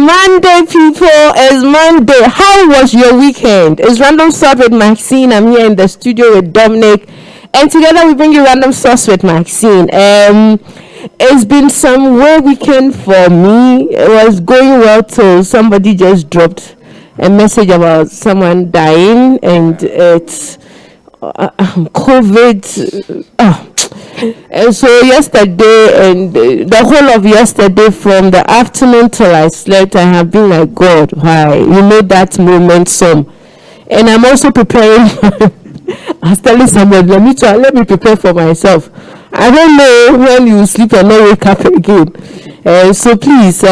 Monday, people. It's Monday. How was your weekend? It's Random Sauce with Maxine. I'm here in the studio with Dominic, and together we bring you Random Sauce with Maxine. It's been some weird weekend for me. It was going well till somebody just dropped a message about someone dying, and it's COVID. And so yesterday and the whole of yesterday, from the afternoon till I slept, I have been like, God, why? You made that moment some. And I'm also preparing. I was telling someone, let me prepare for myself. I don't know when you sleep and not wake up again. So please,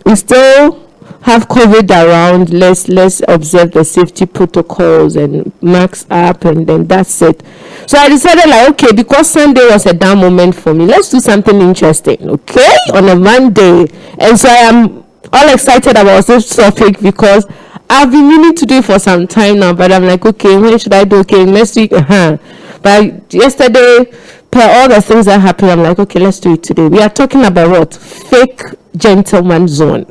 we still have COVID around. Let's observe the safety protocols and mask up, and then that's it. So I decided, like, okay, because Sunday was a down moment for me, let's do something interesting, okay, on a Monday. And so I am all excited about this topic because I've been meaning to do it for some time now, but I'm like, okay, when should I do? Okay, next week. But yesterday, per all the things that happened, I'm like, okay, let's do it today. We are talking about what? Fake gentleman zone.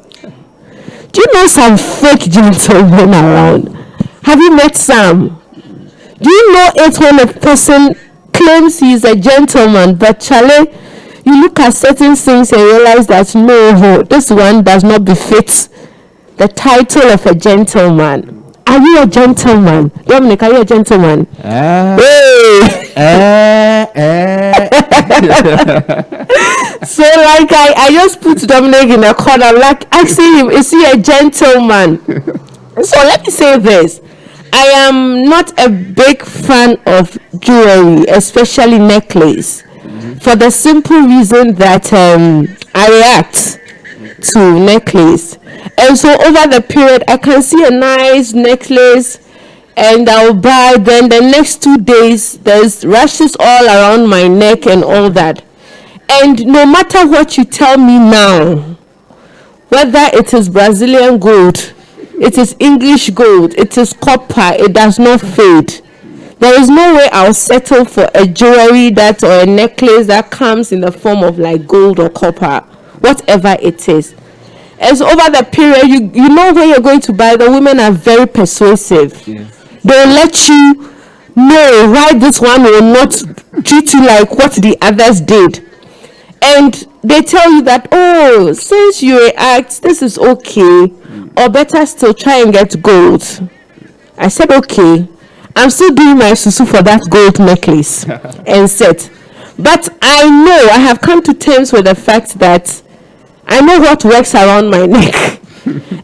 Do you know some fake gentlemen around? Have you met some? Do you know it when a person claims he's a gentleman, but Charlie, you look at certain things and realize that no, this one does not befit the title of a gentleman. Are you a gentleman? Dominic, are you a gentleman? So like I just put Dominic in a corner, like asking him, is he a gentleman? So let me say this. I am not a big fan of jewelry, especially necklace, for the simple reason that I react to necklace. And so over the period, I can see a nice necklace and I'll buy. Then the next 2 days, there's rashes all around my neck and all that. And no matter what you tell me now, whether it is Brazilian gold, it is English gold, it is copper, it does not fade. There is no way I'll settle for a jewelry that or a necklace that comes in the form of like gold or copper, whatever it is. As over the period, you know where you're going to buy. The women are very persuasive. Yes. They'll let you know why this one will not treat you like what the others did. And they tell you that, oh, since you react, this is okay. Or better still, try and get gold. I said, okay. I'm still doing my susu for that gold necklace and set. But I know, I have come to terms with the fact that I know what works around my neck.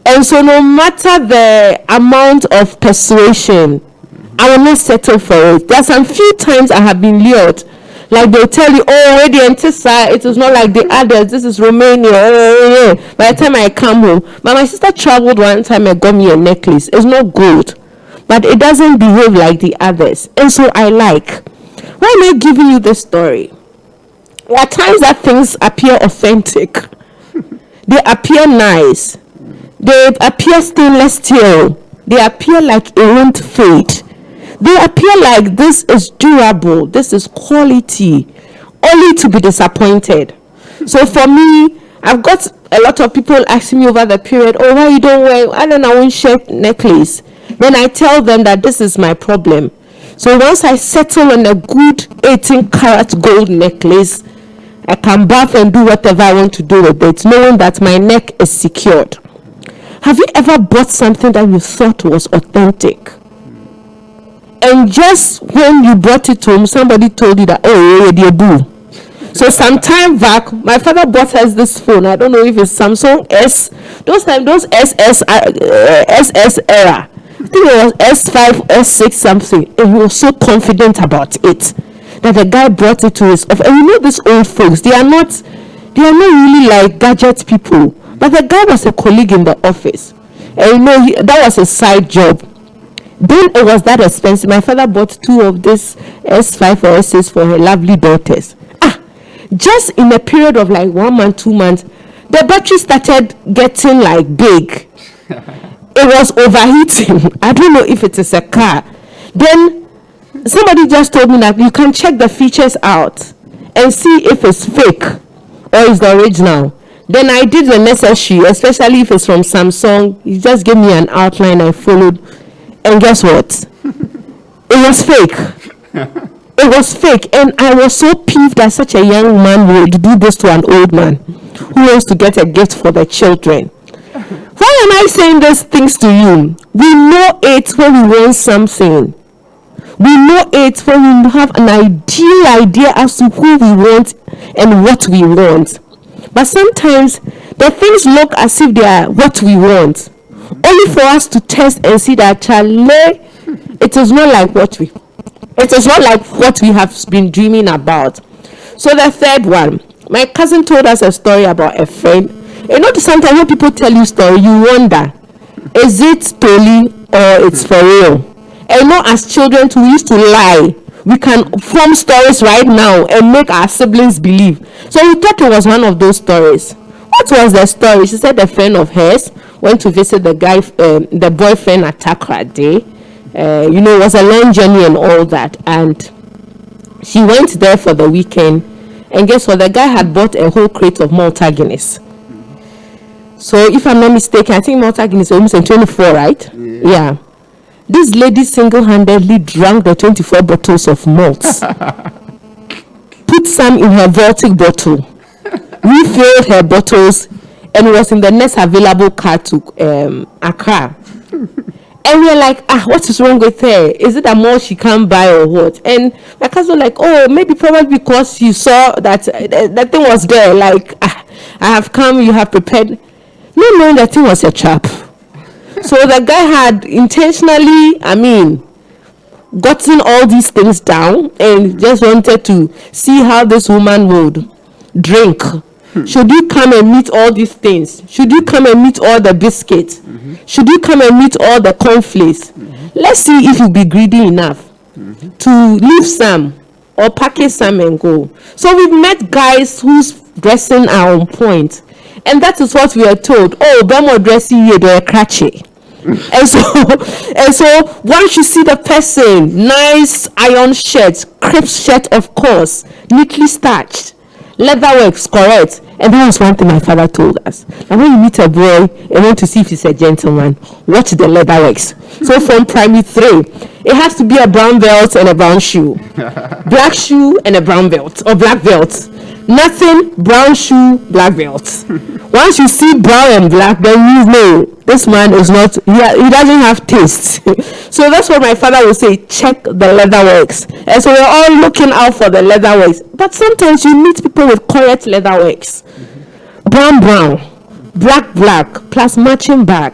And so no matter the amount of persuasion, I will not settle for it. There are some few times I have been lured. Like they'll tell you, oh, Radiantissa, it is not like the others. This is Romania. By the time I come home, but my sister traveled one time and got me a necklace. It's not gold, but it doesn't behave like the others. And so I like. Why am I giving you this story? There are times that things appear authentic. They appear nice. They appear stainless steel. They appear like it won't fade. They appear like this is durable, this is quality, only to be disappointed. So for me, I've got a lot of people asking me over the period, oh, why you don't wear, I don't know, shape necklace. Then I tell them that this is my problem. So once I settle on a good 18 karat gold necklace, I can bath and do whatever I want to do with it, knowing that my neck is secured. Have you ever bought something that you thought was authentic? And just when you brought it home, somebody told you that, oh, yeah, boo. So some time back, my father bought us this phone. I don't know if it's Samsung S. Those SS era. I think it was S5, S6 something. And he was so confident about it that the guy brought it to his office. And you know these old folks, they are not really like gadget people. But the guy was a colleague in the office. And you know, that was a side job. Then it was that expensive. My father bought 2 of this S5 or S6 for her lovely daughters. Just in a period of like 1 month, 2 months, the battery started getting like big. It was overheating. I don't know if it is a car. Then somebody just told me that you can check the features out and see if it's fake or it's the original. Then I did the necessary, especially if it's from Samsung. He just gave me an outline, I followed. And guess what? It was fake. It was fake. And I was so peeved that such a young man would do this to an old man who wants to get a gift for the children. Why am I saying these things to you? We know it when we want something. We know it when we have an ideal idea as to who we want and what we want. But sometimes the things look as if they are what we want, only for us to test and see that it is not like what we have been dreaming about. So the third one, my cousin told us a story about a friend. You know, sometimes when people tell you story, you wonder, is it story or it's for real? And you know, as children too, we used to lie. We can form stories right now and make our siblings believe. So we thought it was one of those stories. What was the story? She said a friend of hers went to visit the boyfriend at Accra Day. It was a long journey and all that. And she went there for the weekend. And guess what? The guy had bought a whole crate of Malta Guinness. So if I'm not mistaken, I think Malta Guinness is almost in 24, right? Yeah. This lady single-handedly drank the 24 bottles of malt, put some in her Baltic bottle, refilled her bottles, and was in the next available car to Accra. And we're like, what is wrong with her? Is it a malt she can't buy or what? And my cousin was like, probably because you saw that that thing was there. Like, I have come, you have prepared. Not knowing that thing was a trap. So the guy had intentionally, gotten all these things down and just wanted to see how this woman would drink. Should you come and meet all these things? Should you come and meet all the biscuits? Should you come and meet all the cornflakes? Let's see if you'll be greedy enough to leave some or package some and go. So we've met guys whose dressing are on point. And that is what we are told. Bemo dressing here, they're cratchy. And so once you see the person, nice iron shirt, crepe shirt, of course, neatly starched, leather works correct. And that was one thing my father told us. And when you meet a boy and want to see if he's a gentleman, watch the leather works. So from primary 3, it has to be a brown belt and a brown shoe, black shoe and a brown belt or black belt. Nothing brown shoe, black belt. Once you see brown and black, then you know this man is not, he doesn't have taste. So that's what my father would say, check the leather works. And so we're all looking out for the leather works. But sometimes you meet people with correct leather works. Brown, black, plus matching bag.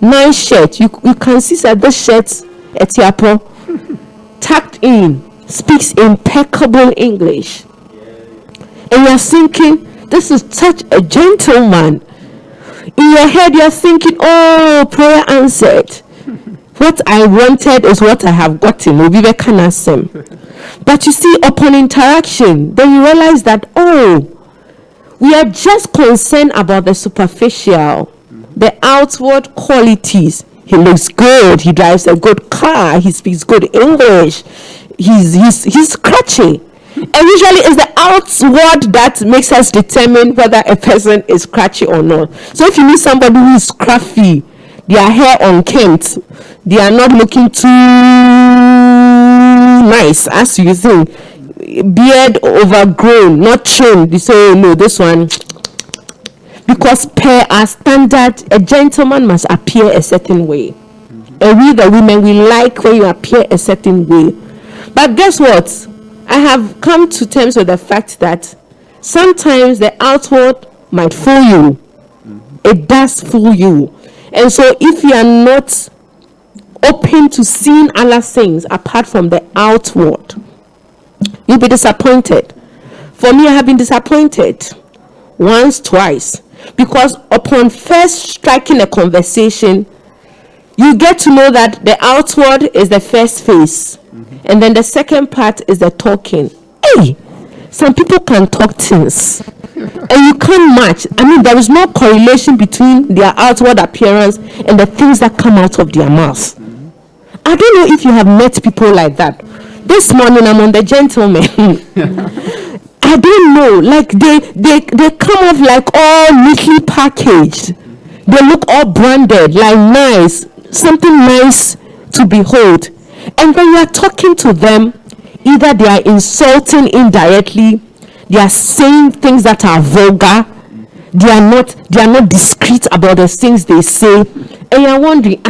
Nice shirt. You can see that this shirt, Etiapo, tucked in, speaks impeccable English. And you're thinking, this is such a gentleman. In your head, you're thinking, prayer answered. What I wanted is what I have gotten. But you see, upon interaction, then you realize that, we are just concerned about the superficial, the outward qualities. He looks good. He drives a good car. He speaks good English. He's scratchy. And usually it's the outward that makes us determine whether a person is scratchy or not. So if you meet somebody who is scruffy, their hair unkempt, they are not looking too nice, as you think, beard overgrown, not trimmed, you say, no, this one, because per our standard, a gentleman must appear a certain way. And we the women, we like when you appear a certain way. But guess what? I have come to terms with the fact that sometimes the outward might fool you. It does fool you. And so if you are not open to seeing other things apart from the outward, you'll be disappointed. For me, I have been disappointed once, twice. Because upon first striking a conversation, you get to know that the outward is the first phase. And then the second part is the talking. Hey, some people can talk things. And you can't match. There is no correlation between their outward appearance and the things that come out of their mouth. I don't know if you have met people like that. This morning I'm on the gentleman. I don't know, like they come off like all neatly packaged. They look all branded, like nice, something nice to behold. And when you are talking to them, either they are insulting indirectly, they are saying things that are vulgar, they are not discreet about the things they say, and you are wondering,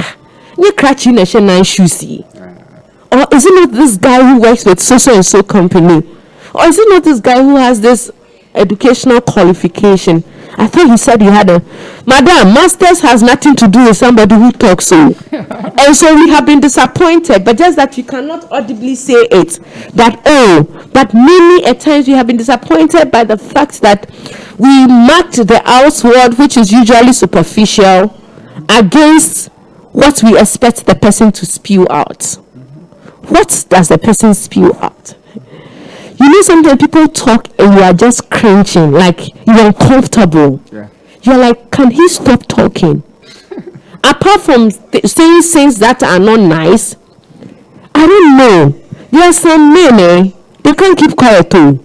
you cratch in a nice shoes, or is it not this guy who works with so and so company, or is it not this guy who has this educational qualification? I thought he said you had a madam. Masters has nothing to do with somebody who talks so. And so we have been disappointed, but just that you cannot audibly say it. But many a times we have been disappointed by the fact that we marked the outward, which is usually superficial, against what we expect the person to spew out. What does the person spew out? You know, sometimes people talk and you are just cringing, like you're uncomfortable. Yeah. You're like, can he stop talking? Apart from saying things that are not nice, I don't know. There are some men, they can't keep quiet too.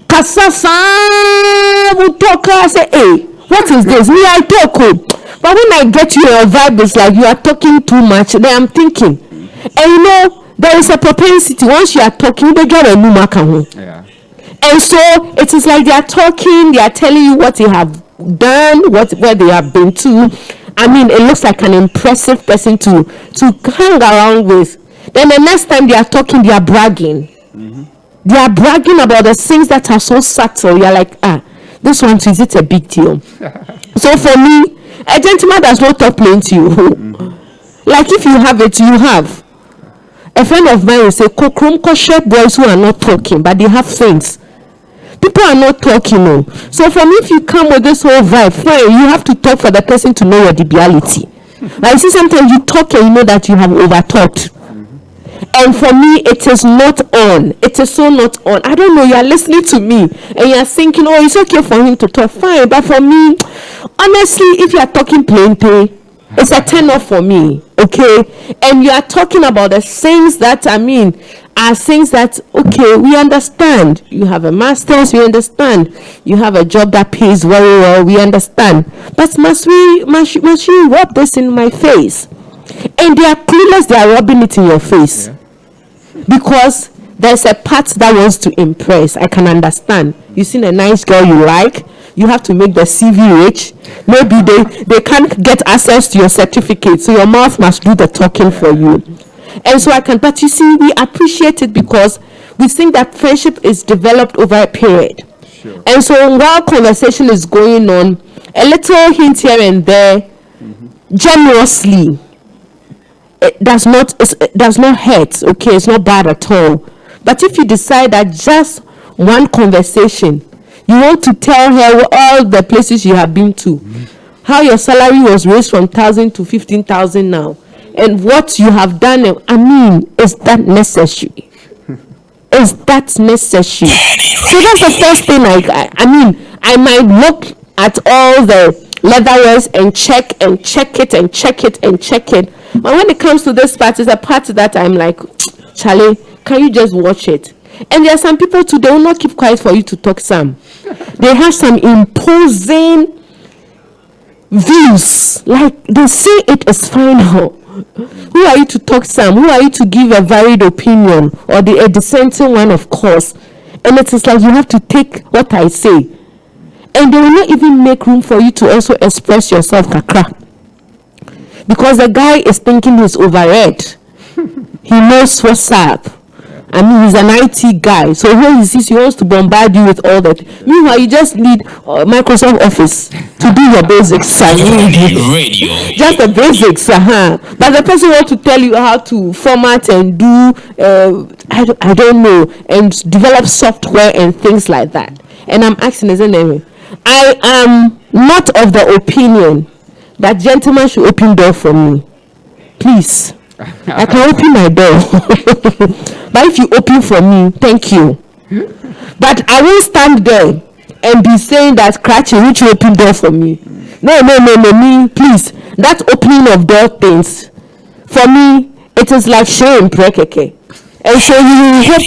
Kasasa will talk, I say, hey, what is this? Me, I talk. But when I get you, your vibe is like you are talking too much. Then I'm thinking, and you know, there is a propensity once you are talking, they get a new marker. Yeah. And so it is like they are talking, they are telling you what they have done, where they have been to. I mean, it looks like an impressive person to hang around with. Then the next time they are talking, they are bragging. Mm-hmm. They are bragging about the things that are so subtle. You are like, this one, is it a big deal? So for me, a gentleman does not talk plain to you. Mm-hmm. Like if you have it, you have. A friend of mine will say, short boys who are not talking, but they have things. People are not talking. No. So for me, if you come with this whole vibe, fine, you have to talk for the person to know your debility. Like you see, sometimes you talk and you know that you have over-talked. And for me, it is not on. It is so not on. I don't know, you are listening to me and you are thinking, oh, it's okay for him to talk, fine. But for me, honestly, if you are talking plainly, it's a turn off for me, okay? And you are talking about the things that, are things that, okay, we understand. You have a master's, we understand. You have a job that pays very well, we understand. But must you rub this in my face? And they are clueless, they are rubbing it in your face. Yeah. Because there's a part that wants to impress. I can understand. You've seen a nice girl you like, you have to make the CV rich. Maybe they can't get access to your certificate, so your mouth must do the talking for you. And so but you see, we appreciate it because we think that friendship is developed over a period. Sure. And so while conversation is going on, a little hint here and there, generously, it does not hurt, okay? It's not bad at all. But if you decide that just one conversation, you want to tell her all the places you have been to, how your salary was raised from 1,000 to 15,000 now, and what you have done, is that necessary? Is that necessary? So that's the first thing. I might look at all the leatherwares and check it. But when it comes to this part, it's a part that I'm like, Charlie, can you just watch it? And there are some people too, they will not keep quiet for you to talk some. They have some imposing views. Like they say it is final. Who are you to talk some? Who are you to give a varied opinion or a dissenting one, of course? And it is like you have to take what I say. And they will not even make room for you to also express yourself, kakra. Because the guy is thinking he's overread. He knows what's up. He's an IT guy. So when he sees, he wants to bombard you with all that. Meanwhile, you just need Microsoft Office to do your basics. Radio. Just the basics. But the person wants to tell you how to format and do, I don't know, and develop software and things like that. And I'm asking, isn't it? I am not of the opinion that gentlemen should open door for me. Please. I can open my door. But if you open for me, thank you. But I won't stand there and be saying that scratching which you open door for me. No, me, please. That opening of door things, for me, it is like shame, prekeke. And so you will hope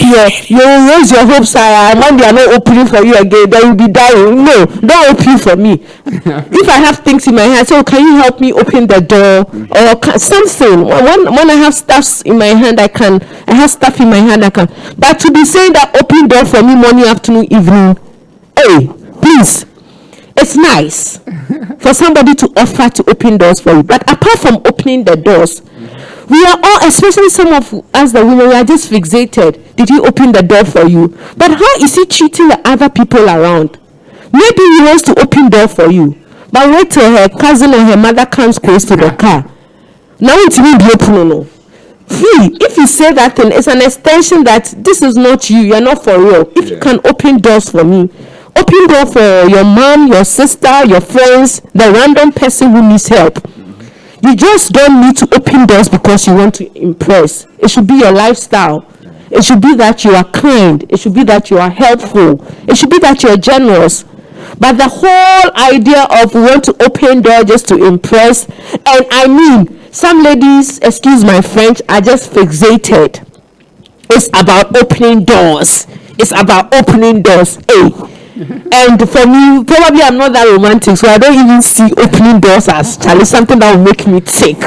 you will raise your hopes higher, and when they are not opening for you again, then you'll be dying. No, don't open for me. If I have things in my hand, so can you help me open the door or something? When I have stuff in my hand, I have stuff in my hand, I can. But to be saying that open door for me morning, afternoon, evening, hey, please. It's nice for somebody to offer to open doors for you. But apart from opening the doors, we are all, especially some of us the women, we are just fixated. Did he open the door for you? But how is he treating the other people around? Maybe he wants to open door for you, but wait till her cousin or her mother comes close to the car. Now it will be open. No. If you say that thing, it's an extension that this is not you. You're not for real. If you can open doors for me, open door for your mom, your sister, your friends, the random person who needs help. You just don't need to open doors because you want to impress. It should be your lifestyle. It should be that you are kind. It should be that you are helpful. It should be that you are generous. But the whole idea of we want to open door just to impress, and I mean, some ladies, excuse my French, are just fixated. It's about opening doors. It's about opening doors. Hey. And for me, probably I'm not that romantic, so I don't even see opening doors as something that will make me sick.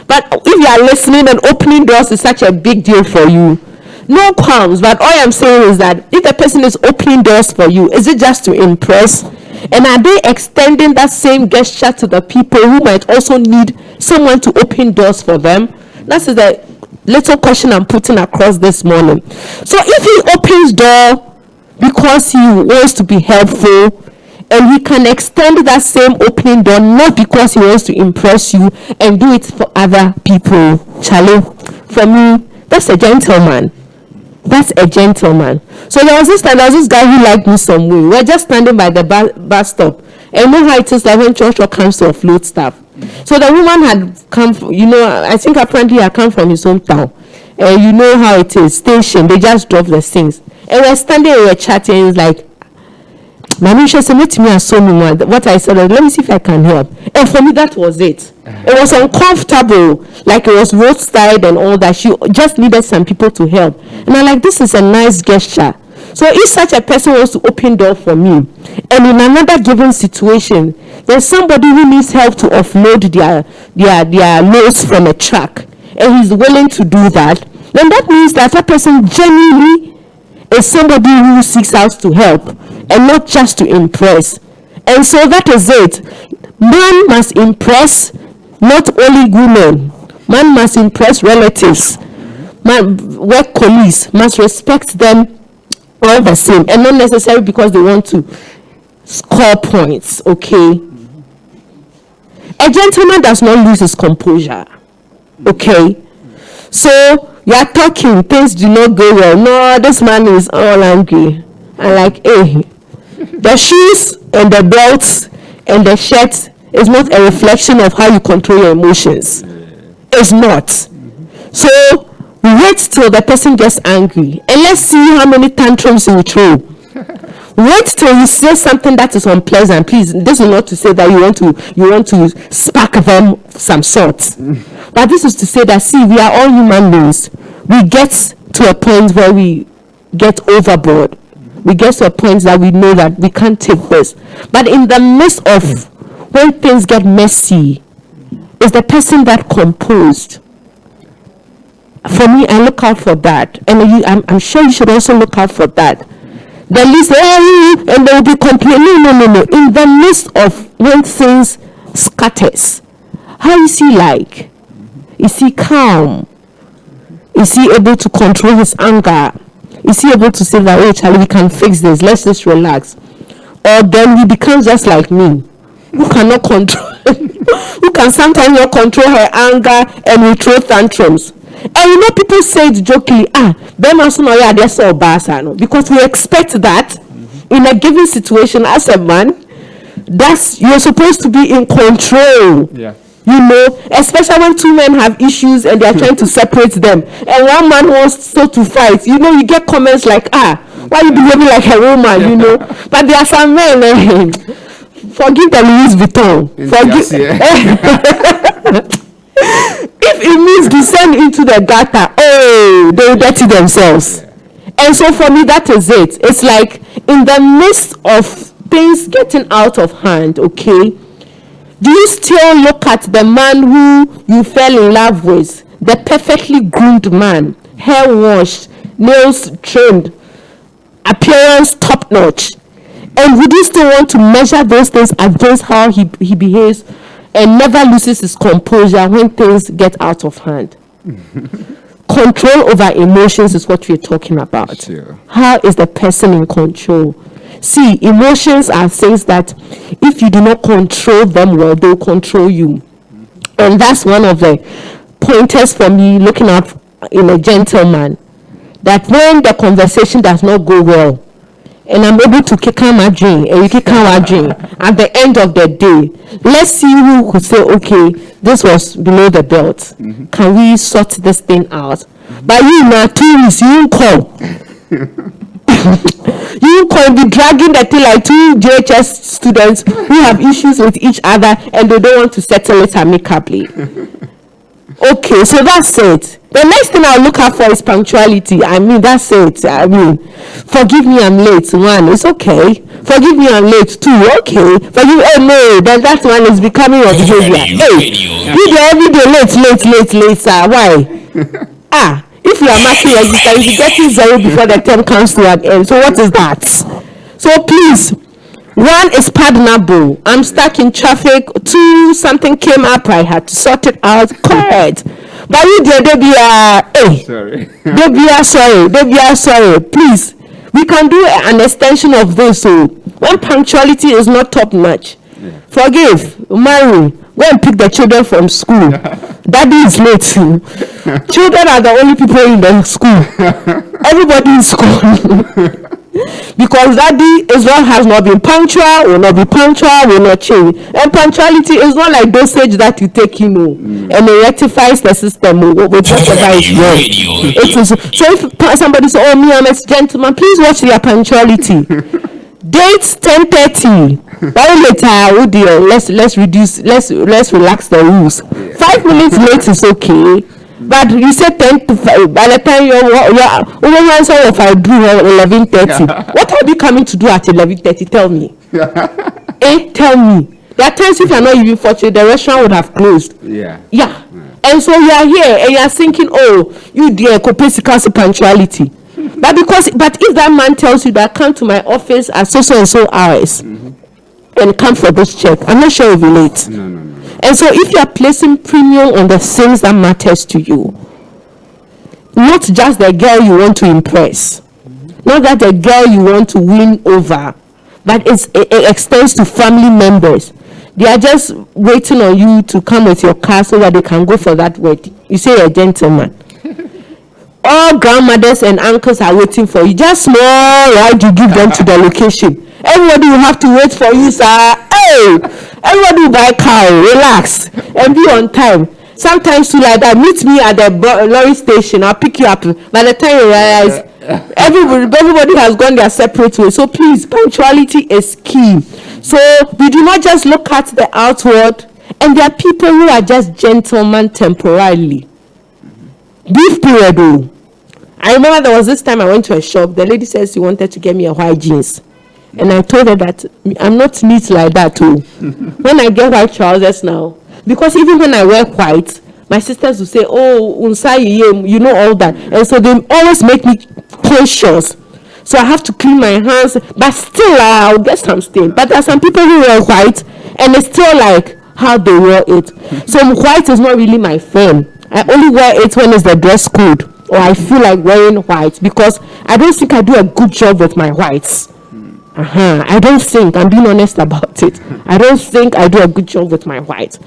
But if you are listening, and opening doors is such a big deal for you, no qualms. But all I'm saying is that if the person is opening doors for you, is it just to impress? And are they extending that same gesture to the people who might also need someone to open doors for them? That's the little question I'm putting across this morning. So if he opens door because he wants to be helpful, and he can extend that same opening door not because he wants to impress you and do it for other people, Charlie, for me, that's a gentleman. That's a gentleman. So there was this guy who liked me some way. We were just standing by the bus stop, and you know how it is like when Joshua comes to offload stuff. So the woman had come, I think apparently had come from his hometown. And you know how it is, station, they just drop the things. And we're standing and we're chatting, and it's like, Manisha said to me, I saw me what I said, let me see if I can help. And for me, that was it. It was uncomfortable, like it was roadside and all that. She just needed some people to help. And I'm like, this is a nice gesture. So if such a person wants to open door for me, and in another given situation, there's somebody who needs help to offload their loads from a truck, and he's willing to do that, then that means that person genuinely is somebody who seeks out to help and not just to impress. And so that is it. Man must impress not only women. Man must impress relatives. Man, work colleagues must respect them all the same, and not necessarily because they want to score points. Okay. A gentleman does not lose his composure. Okay. So you are talking, things do not go well. No, this man is all angry. And like, hey, the shoes and the belts and the shirt is not a reflection of how you control your emotions. It's not. So wait till the person gets angry, and let's see how many tantrums he will throw. Wait till he says something that is unpleasant. Please, this is not to say that you want to spark them some sort. But this is to say that, see, we are all human beings. We get to a point where we get overboard. We get to a point that we know that we can't take this. But in the midst of when things get messy, is the person that composed. For me, I look out for that. And I'm sure you should also look out for that. The least, and they will be complaining. No. In the midst of when things scatters, how is he like? Is he calm? Is he able to control his anger? Is he able to say that, oh, Charlie, we can fix this, let's just relax? Or then he becomes just like me, who cannot control, who can sometimes not control her anger and will throw tantrums. And people say it jokingly, because we expect that in a given situation as a man, you're supposed to be in control. Yeah. Especially when two men have issues and they're trying to separate them, and one man wants to fight. You get comments like, why are you behaving like a woman? But there are some men, forgive the Louis Vuitton. If it means descend into the gutter, they will dirty themselves. And so for me, that is it. It's like in the midst of things getting out of hand, okay, do you still look at the man who you fell in love with, the perfectly groomed man, hair washed, nails trimmed, appearance top notch, and would you still want to measure those things against how he behaves and never loses his composure when things get out of hand? Control over emotions is what we're talking about. Sure. How is the person in control? See, emotions are things that if you do not control them well, they'll control you. And that's one of the pointers for me looking up in a gentleman, that when the conversation does not go well, and I'm able to kick out my dream, and you kick out my dream, at the end of the day, let's see who could say, okay, this was below the belt. Can we sort this thing out? But you now, 2 weeks, you call. You can be dragging the thing like two JHS students who have issues with each other and they don't want to settle it amicably. Okay, so that's it. The next thing I'll look out for is punctuality. I mean, that's it. I mean, forgive me, I'm late. 1, it's okay. Forgive me, I'm late. 2, okay. Forgive me, oh no, then that one is becoming your behavior. Hey, you do every day late, sir. Why? If you are marking register, you'll be getting 0 before the term comes to an end. So what is that? So please, 1 is pardonable. I'm stuck in traffic. 2, something came up. I had to sort it out. Correct. But you did, they be sorry. Please, we can do an extension of this. So when punctuality is not top notch, forgive, marry, go and pick the children from school. Daddy is late. Children are the only people in the school. Everybody is school. Because daddy Israel has not been punctual, will not be punctual, will not change. And punctuality is not like dosage that you take, and it rectifies the system with whatever is wrong. It is. So if somebody says, oh, me, I'm a gentleman, please watch your punctuality. Dates 10:30. Very later, oh dear, let's relax the rules. 5 minutes late is okay. But you said 10 to 5. By the time you're if I do 11:30, what are you coming to do at 11:30? Tell me. Tell me. There are times if you're not even fortunate, the restaurant would have closed. Yeah. And so you are here and you are thinking, oh, you dear, copesical punctuality. But if that man tells you that come to my office at so and so hours and come for this check, I'm not sure you'll be late. No. And so if you are placing premium on the things that matters to you, not just the girl you want to impress, not that the girl you want to win over, but it extends to family members. They are just waiting on you to come with your car so that they can go for that wedding. You say you're a gentleman. All grandmothers and uncles are waiting for you. Just small ride you give them to the location. Everybody will have to wait for you, sir. Hey, everybody will buy car, relax, and be on time. Sometimes you like that. Meet me at the lorry station. I'll pick you up. By the time you realize, everybody has gone their separate way. So please, punctuality is key. So we do not just look at the outward, and there are people who are just gentlemen temporarily. Brief period though. I remember there was this time I went to a shop. The lady says she wanted to get me a white jeans. And I told her that I'm not neat like that too. When I get white trousers now, because even when I wear white, my sisters will say, oh, Unsai, you know all that. And so they always make me conscious. So I have to clean my hands, but still I'll get some stain. But there are some people who wear white and it's still like how they wear it. So white is not really my friend. I only wear it when it's the dress code or I feel like wearing white, because I don't think I do a good job with my whites. I don't think, I'm being honest about it. I don't think I do a good job with my white.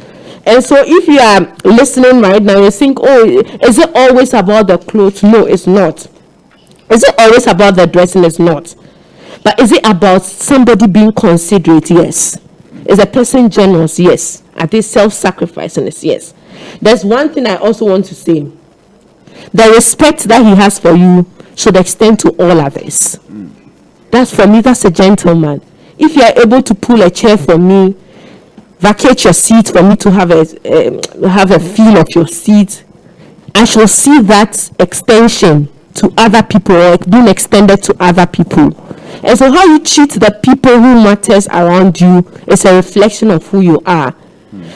And so if you are listening right now, you think, oh, is it always about the clothes? No, it's not. Is it always about the dressing? It's not. But is it about somebody being considerate? Yes. Is a person generous? Yes. Are they self-sacrificing? Yes. There's one thing I also want to say. The respect that he has for you should extend to all others. That's for me, that's a gentleman. If you are able to pull a chair for me, vacate your seat for me to have a feel of your seat, I shall see that extension to other people or being extended to other people. And so how you treat the people who matters around you is a reflection of who you are.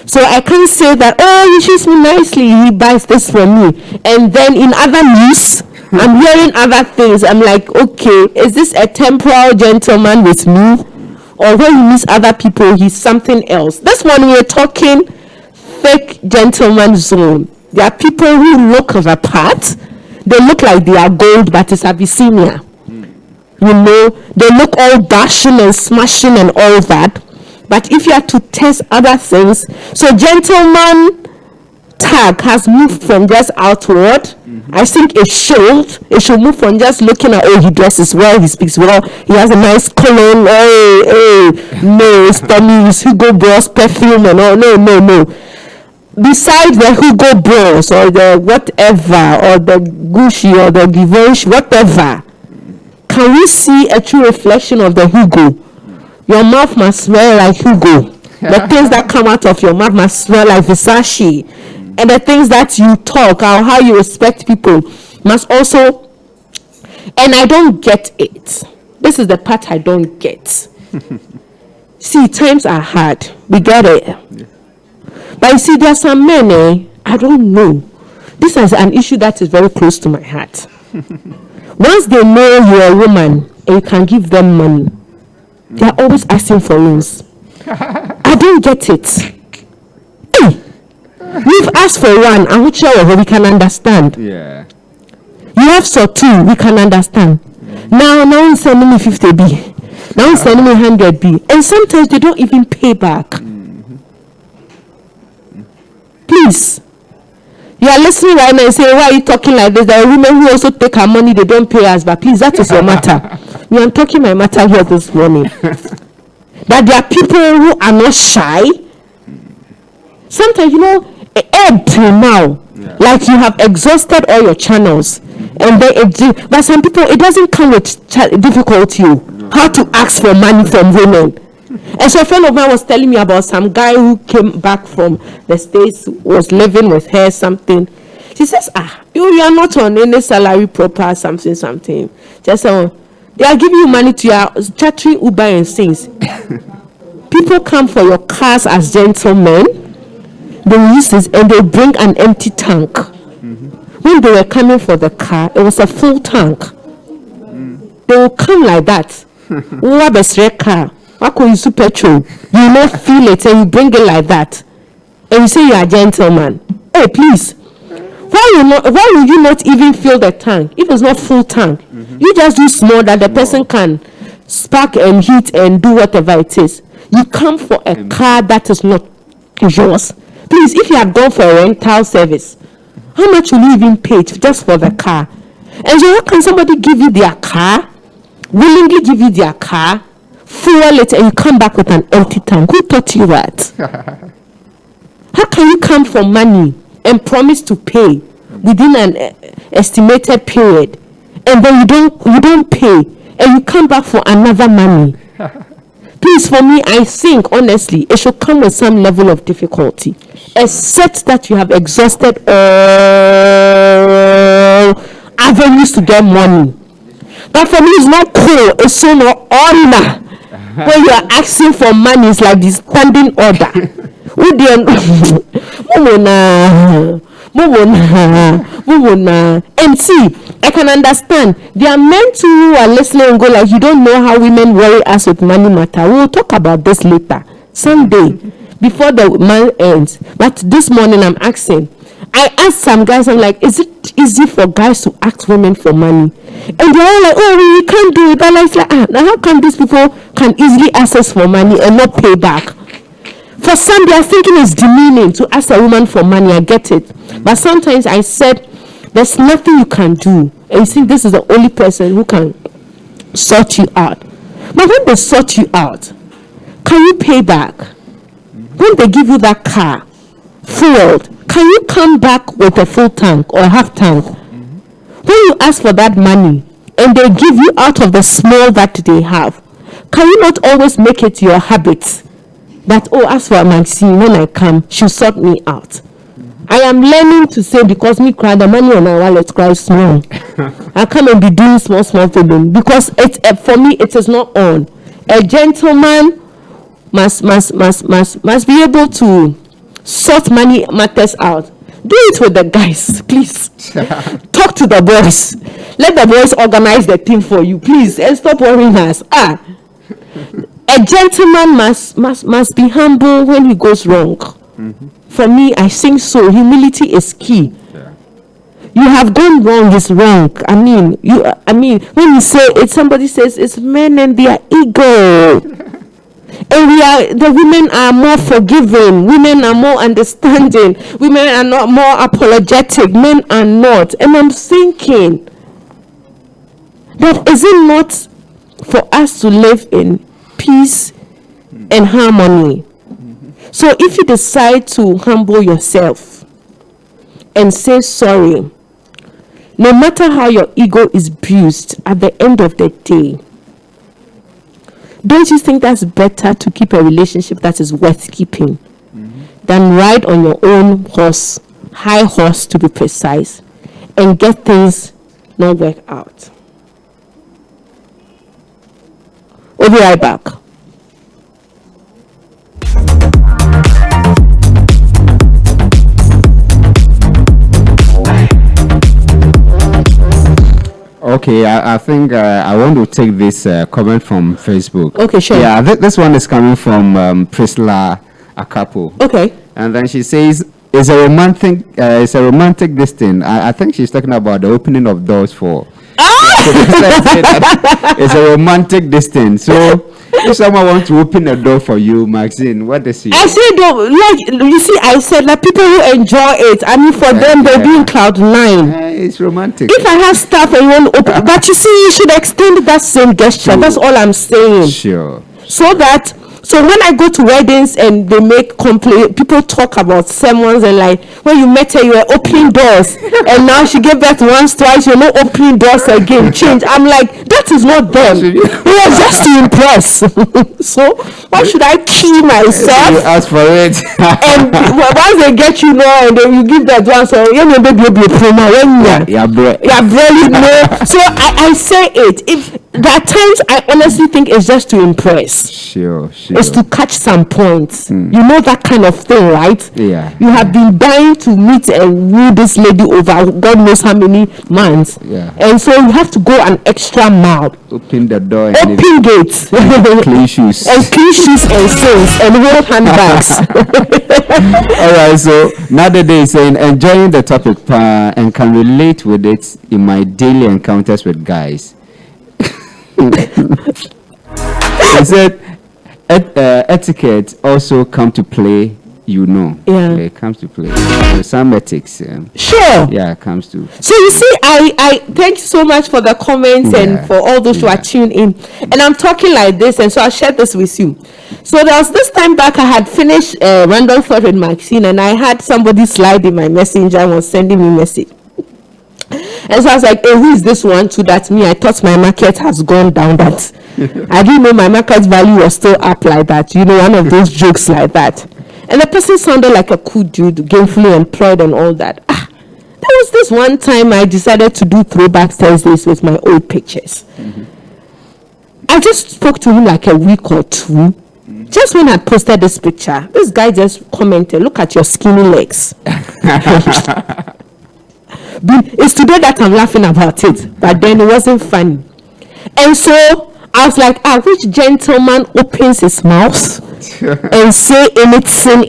So I can't say that, oh, he treats me nicely, he buys this for me. And then in other news, I'm hearing other things. I'm like, okay, is this a temporal gentleman with me? Or when he meets other people, he's something else. That's when we're talking fake gentleman zone. There are people who look the part. They look like they are gold, but it's Abyssinia. You know, they look all dashing and smashing and all that. But if you are to test other things, so gentleman tag has moved from just outward. I think it should move from just looking at, oh, he dresses well, he speaks well, he has a nice cologne, no, it's Peny, it's Hugo Boss perfume and all, no. Besides the Hugo Boss or the whatever, or the Gucci or the Givenchy, whatever, can we see a true reflection of the Hugo? Your mouth must smell like Hugo. The things that come out of your mouth must smell like Versace. And the things that you talk or how you respect people must also. And I don't get it. This is the part I don't get. See, times are hard. We get it. Yeah. But you see, there are some men, I don't know. This is an issue that is very close to my heart. Once they know you're a woman and you can give them money, they are always asking for loans. I don't get it. Hey, we've asked for one, and whichever we can understand. Yeah. You have so two, we can understand. Now he's sending me 50B. Now he's sending me 100B. And sometimes they don't even pay back. Please. You are listening right now and saying, why are you talking like this? There are women who also take our money, they don't pay us. But please, that is your matter. Me, I'm talking my matter here this morning. That there are people who are not shy. Sometimes, till now, like you have exhausted all your channels. And but some people, it doesn't come with difficulty. How to ask for money from women. And so a friend of mine was telling me about some guy who came back from the States, was living with her, something. She says, you are not on any salary proper, something. Just they are giving you money to your chartering Uber and things. People come for your cars as gentlemen. They use this and they bring an empty tank. When they were coming for the car, it was a full tank. They will come like that. Car. You petrol. You will not feel it and you bring it like that. And you say you are a gentleman. Hey, please. Why will you not even fill the tank? If it's not full tank, you just do small that the person can spark and heat and do whatever it is. You come for a car that is not yours. Please, if you have gone for a rental service, how much will you even pay just for the car? And so how can somebody give you their car, willingly give you their car, fuel it, and you come back with an empty tank? Who taught you that? How can you come for money and promise to pay within an estimated period, and then you don't pay, and you come back for another money? Please, for me, I think honestly it should come with some level of difficulty, except that you have exhausted all avenues to get money. That for me is not cool. It's so not honor. When you are asking for money, it's like this standing order. And see, I can understand. There are men too who are listening and go like, you don't know how women worry us with money matter. We will talk about this later, someday, before the month ends. But this morning I'm asking. I asked some guys, I'm like, is it easy for guys to ask women for money? And they're all like, oh, we can't do it. But it's like, now how come these people can easily ask us for money and not pay back? For some, they are thinking it's demeaning to ask a woman for money. I get it. But sometimes I said, there's nothing you can do. And you think this is the only person who can sort you out. But when they sort you out, can you pay back? When they give you that car, fueled, can you come back with a full tank or a half tank? When you ask for that money and they give you out of the small that they have, can you not always make it your habit that, oh, as for Maxine, when I come, she'll sort me out? I am learning to say, because me cry the money on my wallet cry small. I come and be doing small things because it's for me it is not on. A gentleman must be able to sort money matters out. Do it with the guys, please. Talk to the boys. Let the boys organize the thing for you, please, and stop worrying us. A gentleman must be humble when he goes wrong. For me, I think so. Humility is key. You have gone wrong is wrong. I mean, when you say it, somebody says it's men and their ego. And the women are more forgiving, women are more understanding, women are not more apologetic, men are not. And I'm thinking that is it not for us to live in peace and harmony? So if you decide to humble yourself and say sorry, no matter how your ego is bruised, at the end of the day, don't you think that's better to keep a relationship that is worth keeping than ride on your own horse, high horse to be precise, and get things not work out? We'll be right back. Okay, I think I want to take this comment from Facebook. Okay, sure. Yeah, this one is coming from Priscilla Akapo. Okay. And then she says, it's a romantic this thing. I think she's talking about the opening of doors for. It's a romantic distance. So if someone wants to open a door for you, Maxine, what does she? I said, you see, I said that people who enjoy it. I mean, for them, they'll be in cloud nine. It's romantic. If I have stuff and you want to open, but you see, you should extend that same gesture. That's all I'm saying. Sure. So when I go to weddings and they make complaint, people talk about sermons and like, when you met her, you were opening doors, and now she gave birth once, twice, you're not opening doors again. Change. I'm like, that is not them. We are just to impress. So why should I key myself? You ask for it. And once they get you know, and then you give that one, so you know, baby, be a promo. So I say it. If there are times I honestly think it's just to impress. Sure. It's to catch some points. You know that kind of thing, right? Yeah. You have been dying to meet and woo this lady over God knows how many months. Yeah. And so you have to go an extra mile. Open the door. Open gates. Clean shoes. And clean shoes and sins and hold handbags. All right. So Nadaday is saying, enjoying the topic and can relate with it in my daily encounters with guys. He said, etiquette also come to play, Yeah. It comes to play. So some ethics. Sure. Yeah, it comes to. So you see, I thank you so much for the comments and for all those who are tuned in. And I'm talking like this, and so I'll share this with you. So there was this time back, I had finished Random Thought with Maxine, and I had somebody slide in my messenger and was sending me message. And so I was like, hey, who is this one too? That's me. I thought my market has gone down. That I didn't know my market value was still up like that. You know, one of those jokes like that. And the person sounded like a cool dude, gainfully employed and all that. There was this one time I decided to do throwback Thursdays with my old pictures. I just spoke to him like a week or two. Just when I posted this picture, this guy just commented, look at your skinny legs. It's today that I'm laughing about it, but then it wasn't funny. And so I was like, which gentleman opens his mouth and say anything,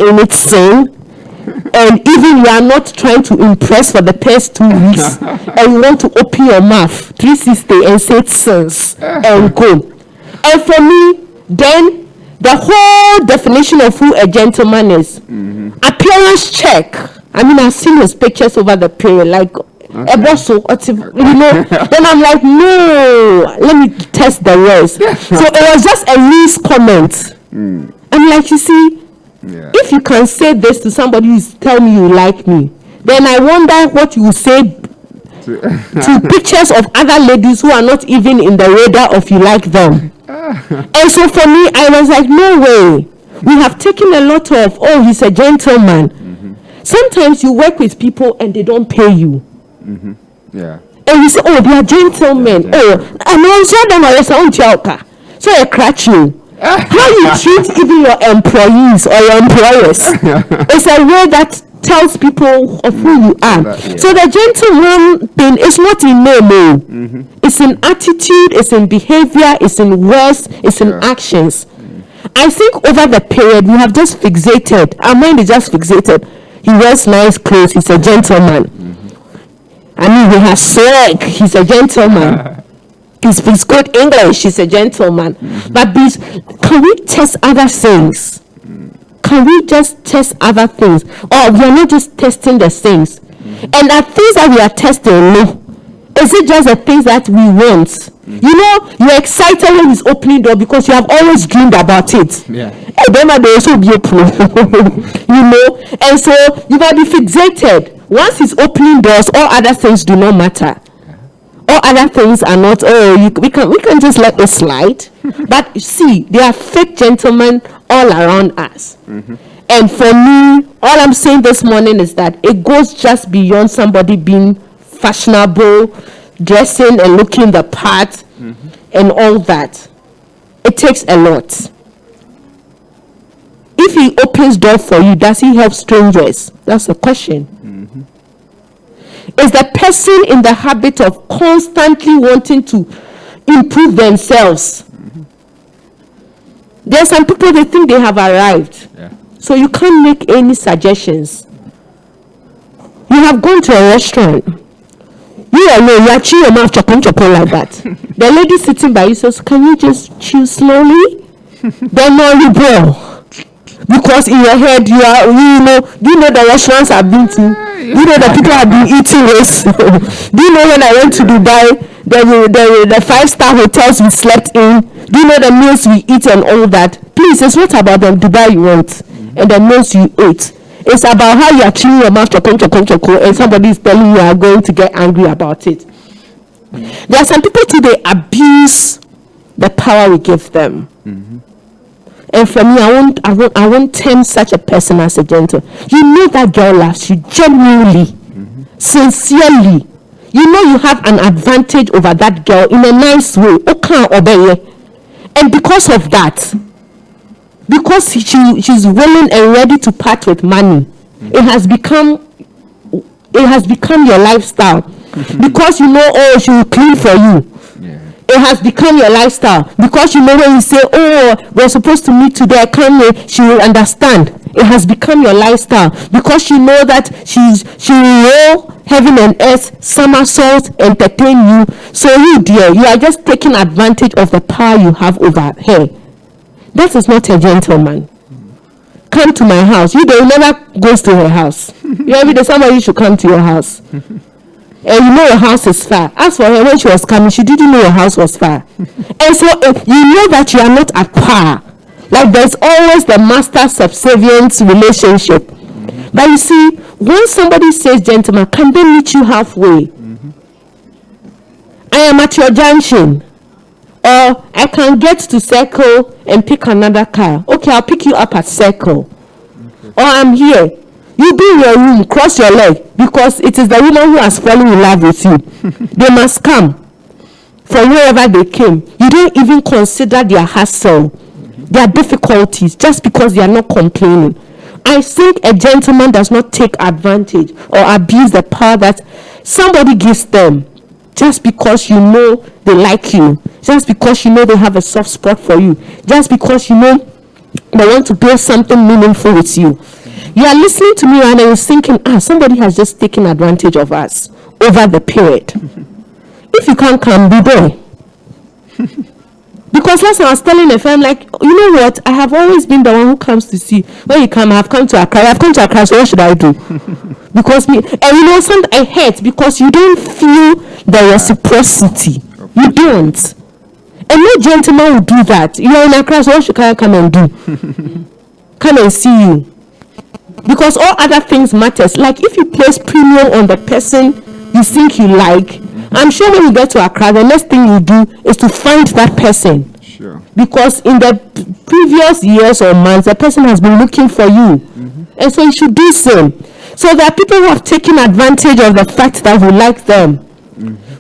and even you are not trying to impress for the past 2 weeks, and you want to open your mouth 360 and say sense and go. And for me, then the whole definition of who a gentleman is, appearance check. I mean, I've seen his pictures over the period, like, then I'm like, no, let me test the words. So it was just a loose comment. I'm like, you see, if you can say this to somebody who's telling me you like me, then I wonder what you will say to pictures of other ladies who are not even in the radar of you like them. And so for me, I was like, no way. We have taken a lot of, he's a gentleman. Sometimes you work with people and they don't pay you. Yeah. And you say, oh, they are gentlemen. Oh, I'm also them. So I crack you. How you treat even your employees or your employers is a way that tells people of who you are. So the gentleman thing is not in name. It's in attitude, it's in behavior, it's in words, it's in actions. I think over the period we have just fixated. Our mind is just fixated. He wears nice clothes. He's a gentleman. I mean, he has swag. He's a gentleman. He speaks good English. He's a gentleman. But can we test other things? Can we just test other things? Or we are not just testing the things. And the things that we are testing, no. Is it just the things that we want? You know, you're excited when he's opening door because you have always dreamed about it. Yeah. And then they also be open. You know, and so you might be fixated. Once he's opening doors, all other things do not matter. All other things are not. We can just let it slide. But you see, there are fake gentlemen all around us. And for me, all I'm saying this morning is that it goes just beyond somebody being fashionable, dressing and looking the part, and all that. It takes a lot. If he opens door for you, does he help strangers? That's the question. Is the person in the habit of constantly wanting to improve themselves? There are some people, they think they have arrived. So you can't make any suggestions. You have gone to a restaurant. You alone, you are chewing your mouth, chopping like that. The lady sitting by you says, can you just chew slowly? Then no, you blow. Because in your head, you know the restaurants I've been to? You know the people have been eating with? Do you know when I went to Dubai, the 5-star hotels we slept in? Do you know the meals we eat and all that? Please, it's not about the Dubai you want and the meals you ate. It's about how you are chewing your mouth, and somebody is telling you are going to get angry about it. There are some people too, they abuse the power we give them. And for me, I won't term such a person as a gentle. You know that girl loves you genuinely, sincerely. You know you have an advantage over that girl in a nice way. And because of that, because she's willing and ready to part with money, it has become your lifestyle. Because you know, she will clean for you. It has become your lifestyle. Because you know when you say, we're supposed to meet today, I can't wait, she will understand. It has become your lifestyle. Because you know that she will roll heaven and earth, somersault, entertain you. So you, dear, you are just taking advantage of the power you have over her. That is not a gentleman. Come to my house. You don't never goes to her house. You every day somebody should come to your house. And you know your house is far. As for her, when she was coming, she didn't know your house was far. And so you know that you are not at par. Like there's always the master subservient relationship. But you see, when somebody says, gentleman, can they meet you halfway? I am at your junction. Or I can get to Circle and pick another car. Okay, I'll pick you up at Circle. Or I'm here. You be in your room, cross your leg, because it is the woman who has fallen in love with you. They must come from wherever they came. You don't even consider their hassle, their difficulties, just because they are not complaining. I think a gentleman does not take advantage or abuse the power that somebody gives them just because you know they like you, just because you know they have a soft spot for you, just because you know they want to build something meaningful with you. You are listening to me and you're thinking, somebody has just taken advantage of us over the period. If you can't come, be there. Because last time I was telling a friend, like, you know what? I have always been the one who comes to see. When you come, I have come to Accra, so what should I do? Because sometimes I hate because you don't feel the reciprocity. You don't. And no gentleman will do that. You are in Accra, so what should I come and do? Come and see you. Because all other things matters. Like if you place premium on the person you think you like, I'm sure when you get to Accra, the next thing you do is to find that person. Sure. Because in the previous years or months, the person has been looking for you. And so you should do so. So there are people who have taken advantage of the fact that we like them.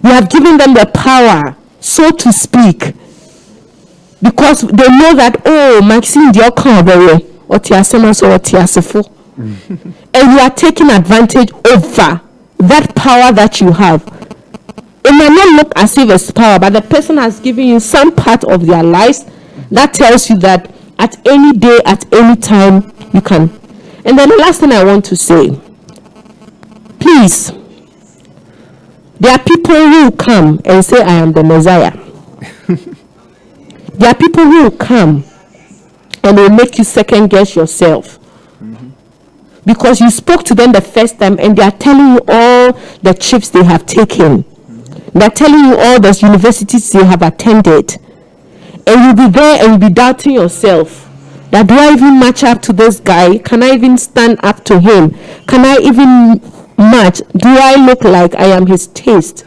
We have given them the power, so to speak, because they know that, oh, Maxine, you're coming, or Tiasema, or Tiasefo. And you are taking advantage over that power that you have. It might not look as if it's power, but the person has given you some part of their lives that tells you that at any day, at any time, you can. And then the last thing I want to say, please, there are people who come and say, I am the Messiah. There are people who will come and will make you second guess yourself. Because you spoke to them the first time and they are telling you all the trips they have taken. They are telling you all the universities they have attended. And you'll be there and you'll be doubting yourself. That do I even match up to this guy? Can I even stand up to him? Can I even match? Do I look like I am his taste?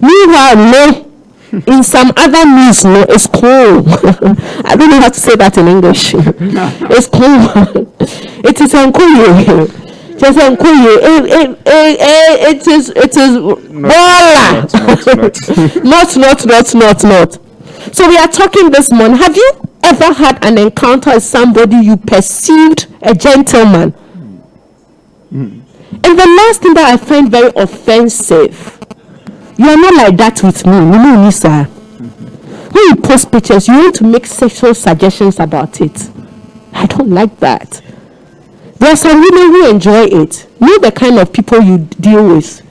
Meanwhile, no. In some other news, no, it's cool. I don't know how to say that in English. It's cool. It is uncool. Just uncool. It is not. So we are talking this morning. Have you ever had an encounter with somebody you perceived a gentleman? And the last thing that I find very offensive, you are not like that with me. Nisa. When you post pictures, you want to make sexual suggestions about it. I don't like that. There are some women who enjoy it. Know the kind of people you deal with.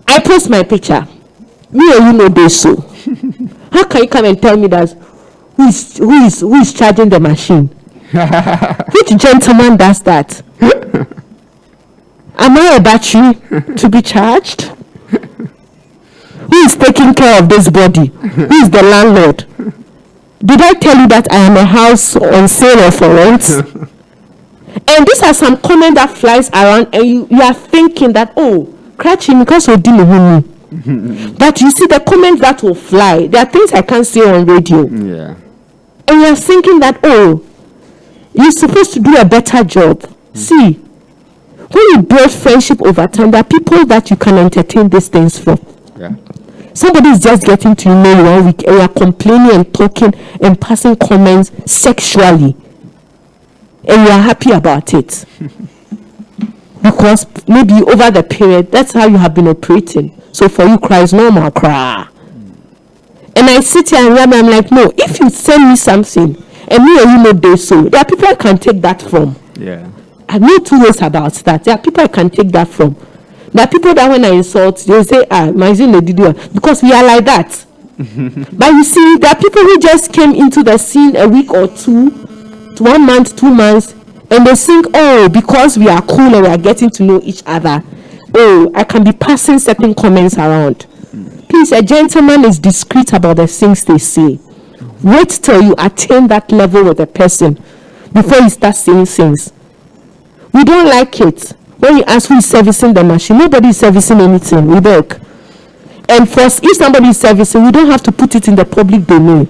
I post my picture. Me and you know this so. How can you come and tell me that who is charging the machine? Which gentleman does that? Am I a battery to be charged? Who is taking care of this body? Who is the landlord? Did I tell you that I am a house on sale or for rent? And these are some comments that flies around and you are thinking that, oh, cratching because we're dealing with me. But you see the comments that will fly. There are things I can't say on radio. Yeah. And you are thinking that, oh, you're supposed to do a better job. See, when you build friendship over time, there are people that you can entertain these things for. Yeah. Somebody is just getting to know you 1 week and you are complaining and talking and passing comments sexually. And you are happy about it. Because maybe over the period, that's how you have been operating. So for you, cry is normal, cry. And I sit here and I'm like, no, if you send me something and me and you know this, so there are people I can take that from. Yeah. I have no two ways about that. There are people I can take that from. There are people that when I insult, they say, Maxine, they did it. Because we are like that. But you see, there are people who just came into the scene a week or two, to 1 month, 2 months, and they think, oh, because we are cool and we are getting to know each other, oh, I can be passing certain comments around. Please, a gentleman is discreet about the things they say. Wait till you attain that level with a person before you start saying things. We don't like it. When you ask who is servicing the machine, nobody is servicing anything. We beg. And first, if somebody is servicing, we don't have to put it in the public domain.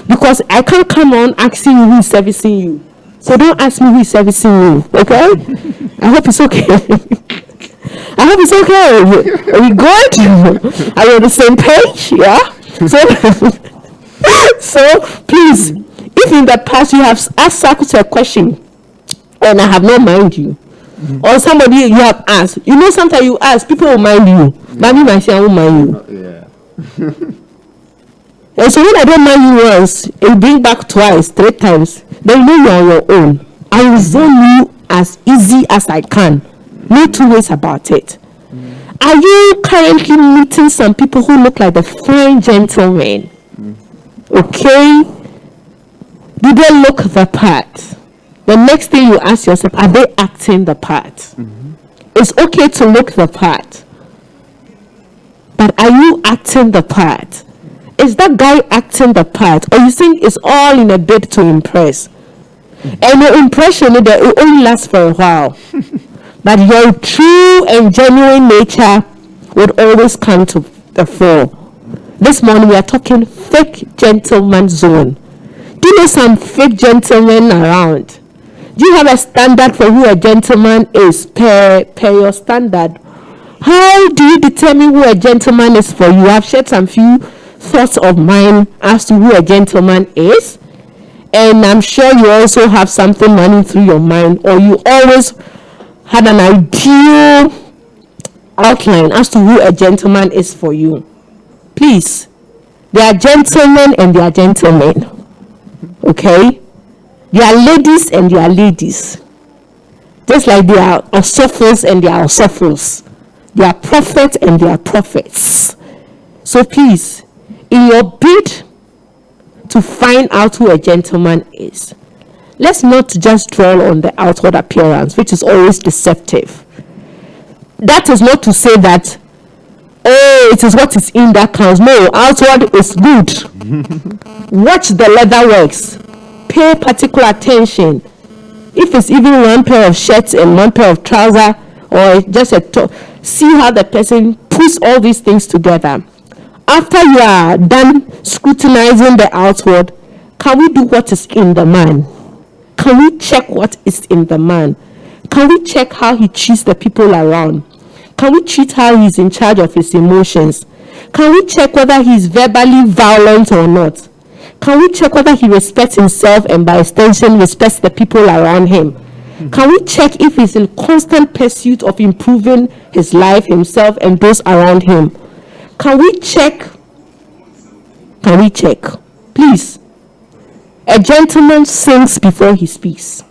Because I can't come on asking you who is servicing you. So don't ask me who is servicing you. Okay? I hope it's okay. I hope it's okay. Are we good? Are we on the same page? Yeah? So please, if in the past you have asked Sakuta a question, and I have not mind you, or somebody you have asked, you know, sometimes you ask, people will mind you. But me myself, I won't mind you. Yeah. And so when I don't mind you once, it bring back twice, 3 times, then you know you are on your own. I will zone you as easy as I can. No two ways about it. Are you currently meeting some people who look like the fine gentlemen? Okay? Do they look the part? The next thing you ask yourself, are they acting the part? It's okay to look the part. But are you acting the part? Is that guy acting the part? Or you think it's all in a bid to impress? And your impression is that it only lasts for a while. But your true and genuine nature would always come to the fore. This morning we are talking fake gentleman zone. Do you know some fake gentlemen around? Do you have a standard for who a gentleman is per your standard? How do you determine who a gentleman is for you? I've shared some few thoughts of mine as to who a gentleman is, and I'm sure you also have something running through your mind, or you always had an ideal outline as to who a gentleman is for you. Please, there are gentlemen and there are gentlemen, okay? There are ladies and there are ladies, just like there are osophos and there are osophos. They are prophets and they are prophets. So please, in your bid to find out who a gentleman is, let's not just dwell on the outward appearance, which is always deceptive. That is not to say that, oh, it is what is in that counts. No, outward is good. Watch the leather works. Pay particular attention. If it's even one pair of shirts and one pair of trousers, or just a top, see how the person puts all these things together. After you are done scrutinizing the outward, can we do what is in the man? Can we check what is in the man? Can we check how he treats the people around? Can we check how he's in charge of his emotions? Can we check whether he's verbally violent or not? Can we check whether he respects himself and by extension respects the people around him? Can we check if he's in constant pursuit of improving his life, himself, and those around him? Can we check? Can we check? Please. A gentleman sings before he speaks.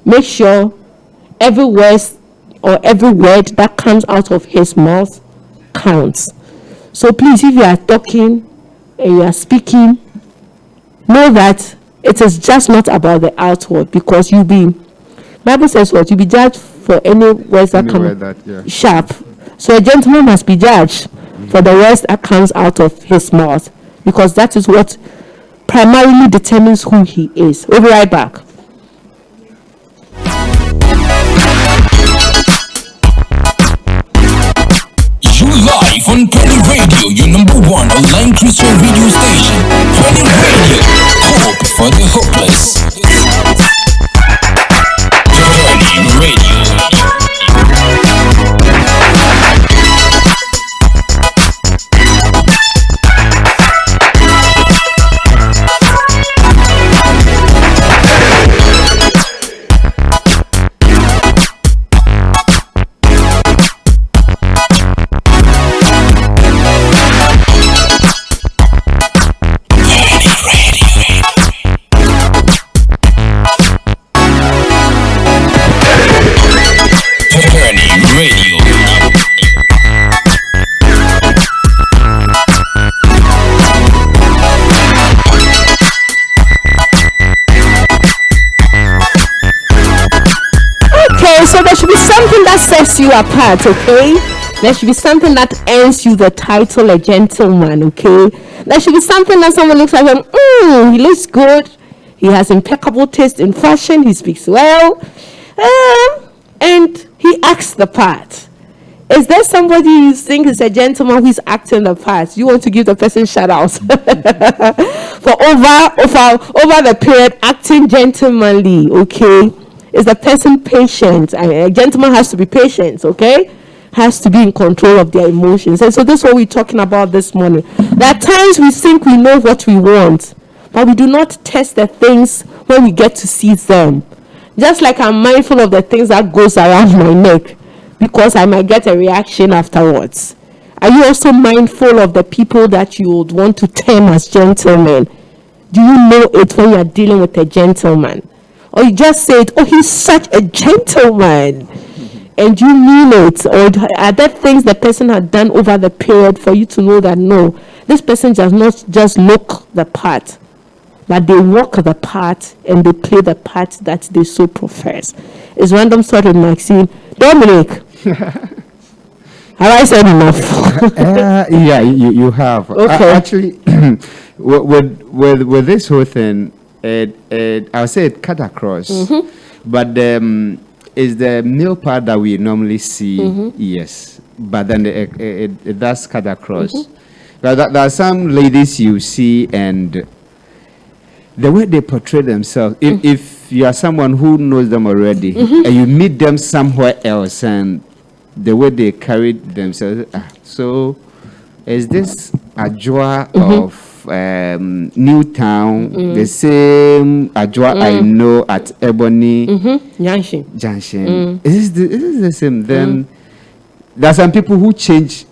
Make sure every word that comes out of his mouth counts. So please, if you are talking and you are speaking, know that it is just not about the outward, because Bible says what? You be judged for any words that come sharp. So a gentleman must be judged for the words that comes out of his mouth, because that is what primarily determines who he is. We'll be right back. You live on Peny Radio, your number one online Christian radio station. Peny Radio, hope for the hopeless. Peny Radio. So there should be something that sets you apart, okay? There should be something that earns you the title a gentleman, okay? There should be something that someone looks at him, he looks good, he has impeccable taste in fashion, he speaks well, and he acts the part. Is there somebody you think is a gentleman who's acting the part? You want to give the person shout out for over the period acting gentlemanly, okay? Is the person patient? A gentleman has to be patient, okay? Has to be in control of their emotions. And so this is what we're talking about this morning. There are times we think we know what we want, but we do not test the things when we get to see them. Just like I'm mindful of the things that goes around my neck, because I might get a reaction afterwards. Are you also mindful of the people that you would want to term as gentlemen? Do you know it when you're dealing with a gentleman? Or you just say it, oh, he's such a gentleman. And you mean it. Or are there things the person had done over the period for you to know that no, this person does not just look the part, but they walk the part and they play the part that they so profess. It's random thought with Maxine. Dominic, have I said enough? Yeah, you have. Okay. Actually, with this whole thing, I'll say it cut across, but is the male part that we normally see, yes, but then it does cut across. But there are some ladies you see, and the way they portray themselves, if if you are someone who knows them already and you meet them somewhere else and the way they carry themselves, so is this Ajwa of Newtown, the same Ajwa I know at Ebony Junction? Is this the same? Then there are some people who change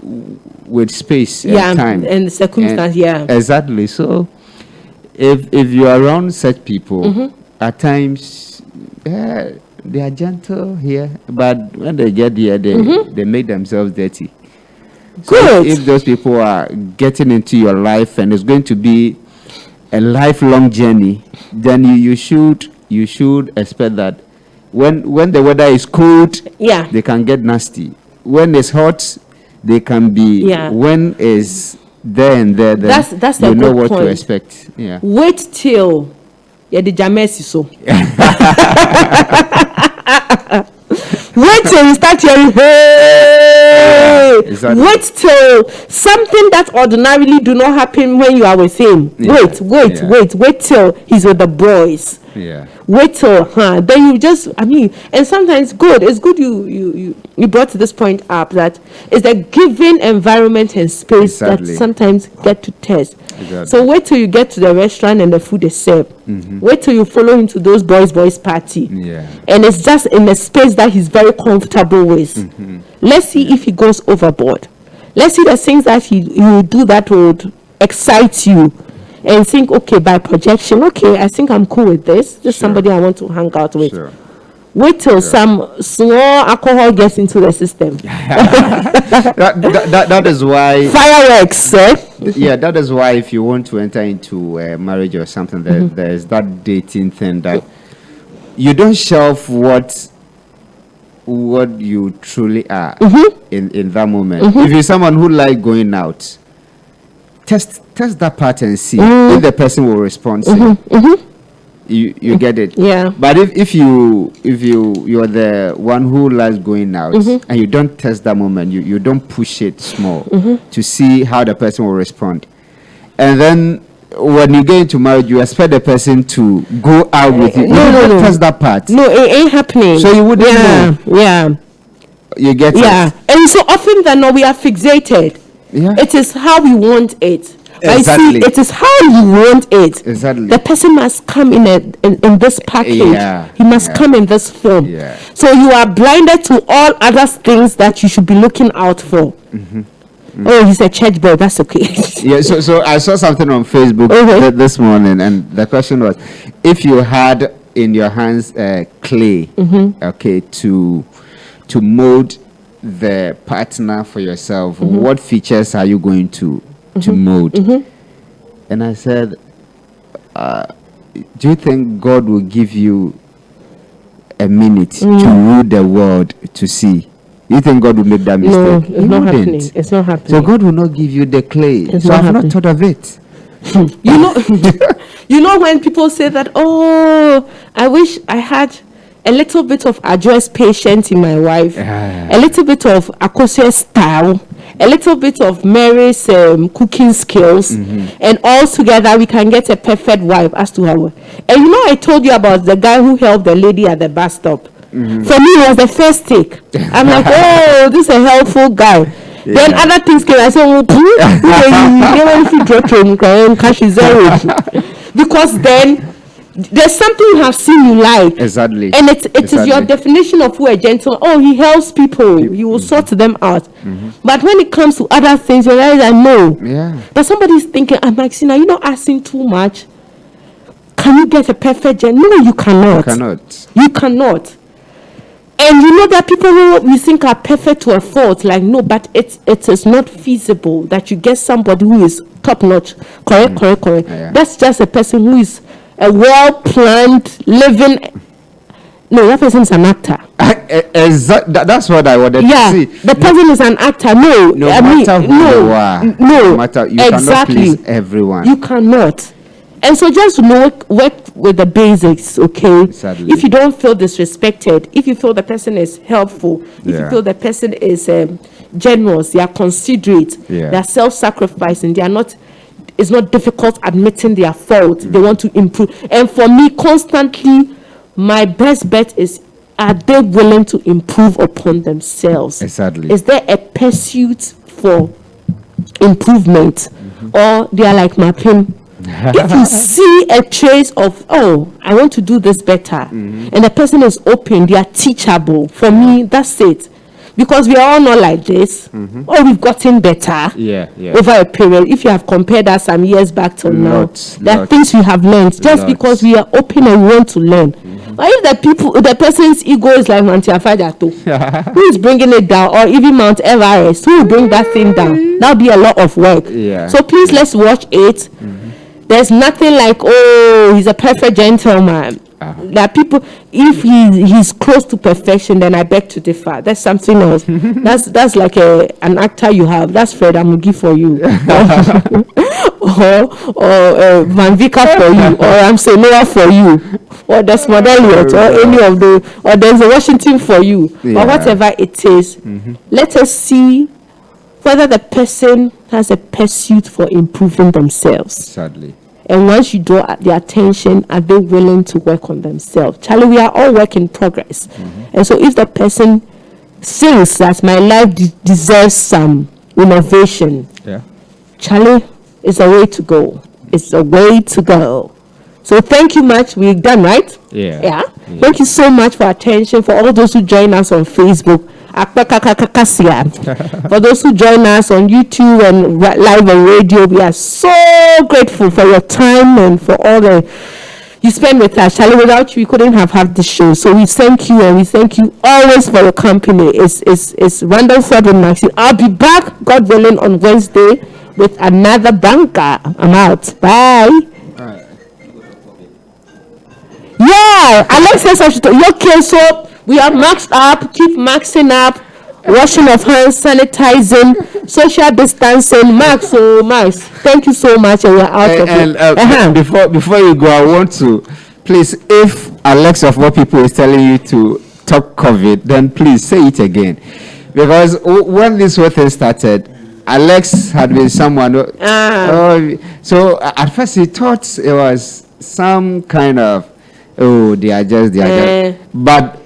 with space and time and circumstance. Exactly. So if you are around such people, at times they are gentle here, but when they get here, they make themselves dirty. So Good. if those people are getting into your life and it's going to be a lifelong journey, then you should expect that when the weather is cold, they can get nasty. When it's hot, they can be. When it's there and there, then that's you know what point. to expect. Yeah. Wait till the jamesi so. Wait till you start hearing, hey! Exactly. Wait till something that ordinarily do not happen when you are with him. Wait till he's with the boys. Yeah. Wait till, then you just, and sometimes it's good you brought this point up, that it's the given environment and space that sometimes get to test. Exactly. So wait till you get to the restaurant and the food is served. Wait till you follow him to those boys party. And it's just in a space that he's very comfortable with. Let's see if he goes overboard. Let's see the things that he will do that would excite you. And think, okay, by projection, okay, I think I'm cool with this. This is somebody I want to hang out with. Wait till some small alcohol gets into the system. that is why fireworks. Yeah, that is why if you want to enter into a marriage or something, there is that dating thing that you don't shelf what you truly are in that moment. If you're someone who like going out, test that part and see if the person will respond. You get it. Yeah. But if you're the one who likes going out and you don't test that moment, you don't push it small to see how the person will respond, and then when you get into marriage, you expect the person to go out with you. No. Test that part. No, it ain't happening. So you wouldn't know. Yeah. You get it. And so often than not, we are fixated. It is how we want it. Exactly. I see, it is how you want it. Exactly. The person must come in this package. He must come in this form. So you are blinded to all other things that you should be looking out for. Oh, he's a church boy. That's okay. So I saw something on Facebook this morning, and the question was, if you had in your hands clay, okay, to mold the partner for yourself, what features are you going to mold? And I said, do you think God will give you a minute to rule the world to see? You think God will make that mistake? No, it's not happening. It's not happening. So God will not give you the clay. So I've not thought of it. You know when people say that, oh, I wish I had a little bit of address patience in my wife, a little bit of Akosia's style, a little bit of Mary's cooking skills, and all together we can get a perfect wife as to her. And I told you about the guy who helped the lady at the bus stop. For me, it was the first take. I'm like, oh, this is a helpful guy. Then other things came. I said, because then there's something you have seen you like. Exactly. And it is your definition of who a gentleman. Oh, he helps people. He will sort them out. But when it comes to other things, you realize that no. But somebody's thinking, Maxine, are you not asking too much? Can you get a perfect gentleman? No, you cannot. You cannot. And there are people who we think are perfect to a fault. Like, no, but it is not feasible that you get somebody who is top notch. Correct. That's just a person who is a well-planned, living. No, that person is an actor. That's what I wanted to see. The person is an actor. No matter who you are, no matter, you cannot please everyone. You cannot. And so just work with the basics, okay? Sadly. If you don't feel disrespected, if you feel the person is helpful, if you feel the person is generous, they are considerate, they are self-sacrificing, they are not is not difficult admitting their fault. They want to improve. And for me, constantly, my best bet is, are they willing to improve upon themselves? Exactly. Is there a pursuit for improvement? Or they are like mapping. If you see a trace of, oh, I want to do this better, and the person is open, they are teachable. For me, that's it. Because we are all not like this, or we've gotten better over a period. If you have compared us some years back till now, there are things we have learned just because we are open and want to learn. But if the person's ego is like Mount Yafajato, who is bringing it down, or even Mount Everest, who will bring that thing down? That'll be a lot of work. So please, let's watch it. There's nothing like, oh, he's a perfect gentleman. There are people, if he's close to perfection, then I beg to differ. That's something else. That's like an actor you have. That's Fred Amugi for you, or Van Vika for you, or Ramsey Noah for you, or Desmond Elliott, or any of the, or there's a Washington for you, or whatever it is. Let us see whether the person has a pursuit for improving themselves. Sadly. And once you draw their attention, are they willing to work on themselves? Charlie, we are all work in progress. And so if the person thinks that my life deserves some innovation, Charlie, it's a way to go. It's a way to go. So thank you much. We're done, right? Yeah. Thank you so much for attention, for all those who join us on Facebook. For those who join us on YouTube and live on radio, we are so grateful for your time and for all the you spend with us. Charlie, without you, we couldn't have had this show. So we thank you, and we thank you always for your company. It's Randall Ford and Maxine. I'll be back, God willing, on Wednesday with another banker. I'm out. Bye. Yeah, Alexa says, okay, so we are maxed up, keep maxing up, washing of hands, sanitizing, social distancing. Max, thank you so much, and we're out of it. Before you go, I want to, please, if Alexa of all people is telling you to stop COVID, then please say it again. Because when this whole thing started, Alex had been someone. So at first he thought it was some kind of, they are just. But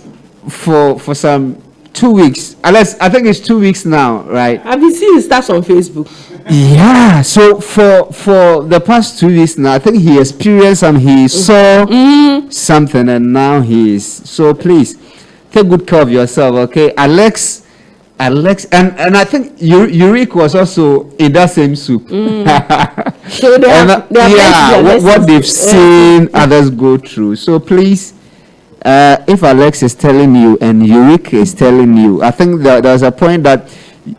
for some 2 weeks, Alex, I think it's 2 weeks now, right? Have you seen his stats on Facebook? Yeah. So for the past 2 weeks now, I think he experienced he saw something, and now he's. So please take good care of yourself, okay? Alex, and I think Uric was also in that same soup. So what they've seen others go through. So please, if Alex is telling you and Uric is telling you, I think there's a point that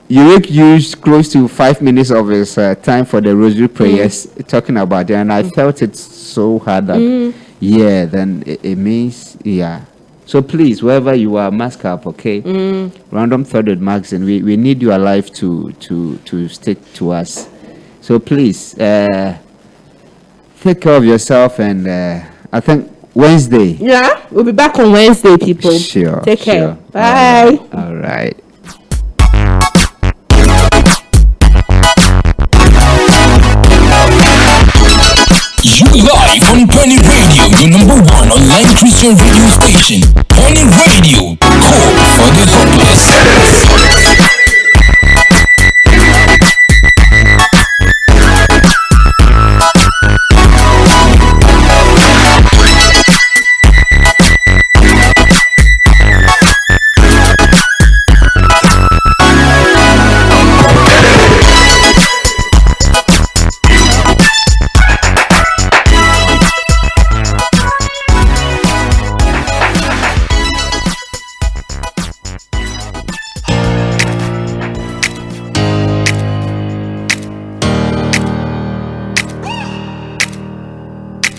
Uric used close to 5 minutes of his time for the rosary prayers talking about it, and I felt it so hard that then it means So please, wherever you are, mask up, okay? Random Thought with Maxine, we need you alive to stick to us. So please, take care of yourself, and I think Wednesday. Yeah, we'll be back on Wednesday, people. Sure. Take care. Bye. All right. You live on Peny Radio, your number one online Christian radio station. Peny Radio,